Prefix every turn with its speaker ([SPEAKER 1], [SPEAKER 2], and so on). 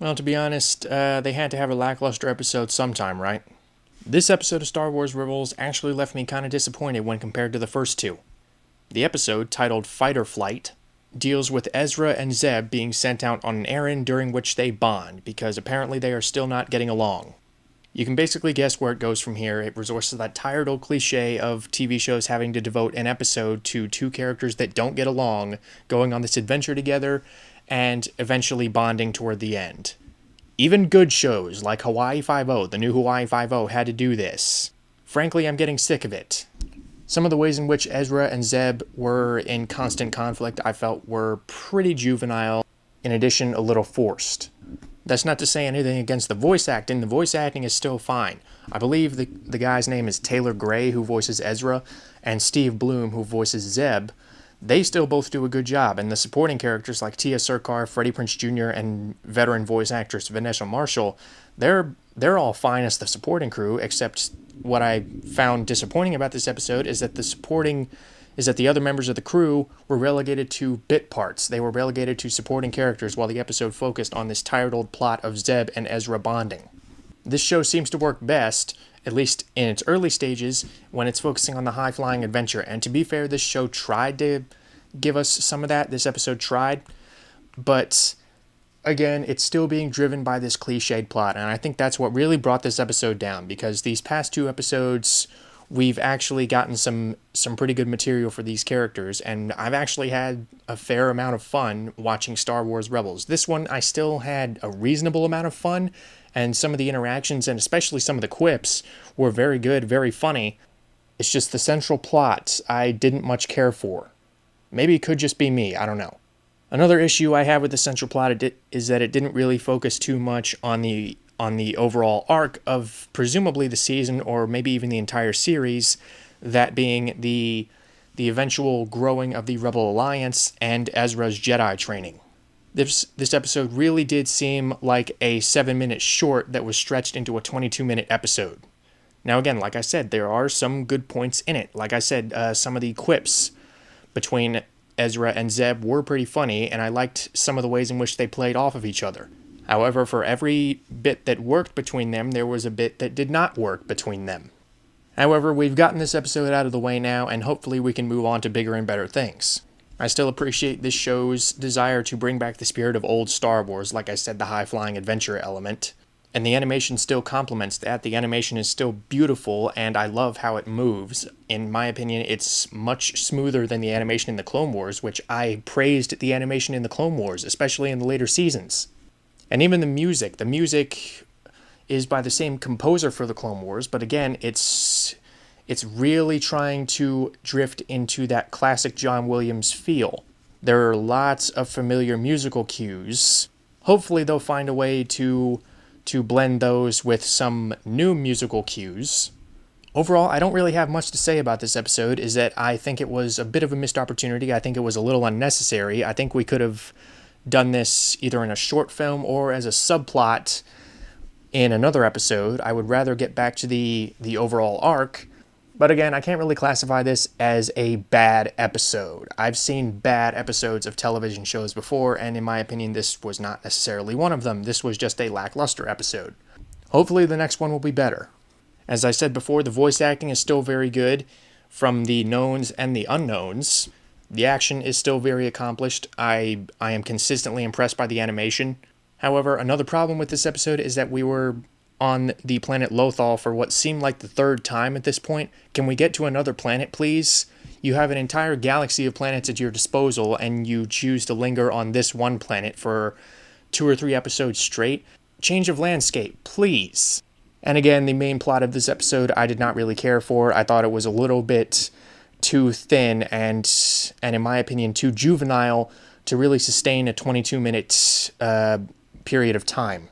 [SPEAKER 1] Well, to be honest, they had to have a lackluster episode sometime, right? This episode of Star Wars Rebels actually left me kind of disappointed when compared to the first two. The episode, titled Fight or Flight, deals with Ezra and Zeb being sent out on an errand during which they bond, because apparently they are still not getting along. You can basically guess where it goes from here. It resorts to that tired old cliche of TV shows having to devote an episode to two characters that don't get along, going on this adventure together, and eventually bonding toward the end. Even good shows like Hawaii Five-0, the new Hawaii Five-0, had to do this. Frankly, I'm getting sick of it. Some of the ways in which Ezra and Zeb were in constant conflict I felt were pretty juvenile, in addition a little forced. That's not to say anything against the voice acting. The voice acting is still fine. I believe the guy's name is Taylor Gray, who voices Ezra, and Steve Bloom, who voices Zeb. They still both do a good job, and the supporting characters like Tia Sircar, Freddie Prinze Jr., and veteran voice actress Vanessa Marshall, they're all fine as the supporting crew, except what I found disappointing about this episode is that the other members of the crew were relegated to bit parts. They were relegated to supporting characters while the episode focused on this tired old plot of Zeb and Ezra bonding. This show seems to work best, at least in its early stages, when it's focusing on the high-flying adventure. And to be fair, this show tried to give us some of that. This episode tried. But again, it's still being driven by this cliched plot. And I think that's what really brought this episode down, because these past two episodes, we've actually gotten some pretty good material for these characters, and I've actually had a fair amount of fun watching Star Wars Rebels. This one, I still had a reasonable amount of fun, and some of the interactions, and especially some of the quips, were very good, very funny. It's just the central plot I didn't much care for. Maybe it could just be me, I don't know. Another issue I have with the central plot is that it didn't really focus too much on the overall arc of presumably the season, or maybe even the entire series, that being the eventual growing of the Rebel Alliance and Ezra's Jedi training. This episode really did seem like a 7-minute short that was stretched into a 22-minute episode. Now again, like I said, there are some good points in it. Like I said, some of the quips between Ezra and Zeb were pretty funny, and I liked some of the ways in which they played off of each other. However, for every bit that worked between them, there was a bit that did not work between them. However, we've gotten this episode out of the way now, and hopefully we can move on to bigger and better things. I still appreciate this show's desire to bring back the spirit of old Star Wars, like I said, the high-flying adventure element. And the animation still complements that. The animation is still beautiful, and I love how it moves. In my opinion, it's much smoother than the animation in the Clone Wars, which I praised the animation in the Clone Wars, especially in the later seasons. And even the music is by the same composer for the Clone Wars, but again, it's really trying to drift into that classic John Williams feel. There are lots of familiar musical cues. Hopefully they'll find a way to blend those with some new musical cues. Overall, I don't really have much to say about this episode, is that I think it was a bit of a missed opportunity. I think it was a little unnecessary. I think we could have done this either in a short film or as a subplot in another episode. I would rather get back to the overall arc. But again, I can't really classify this as a bad episode. I've seen bad episodes of television shows before, and in my opinion, this was not necessarily one of them. This was just a lackluster episode. Hopefully the next one will be better. As I said before, the voice acting is still very good, from the knowns and the unknowns. The action is still very accomplished. I am consistently impressed by the animation. However, another problem with this episode is that we were on the planet Lothal for what seemed like the third time at this point. Can we get to another planet, please? You have an entire galaxy of planets at your disposal, and you choose to linger on this one planet for 2 or 3 episodes straight. Change of landscape, please. And again, the main plot of this episode I did not really care for. I thought it was a little bit too thin and in my opinion, too juvenile to really sustain a 22-minute period of time.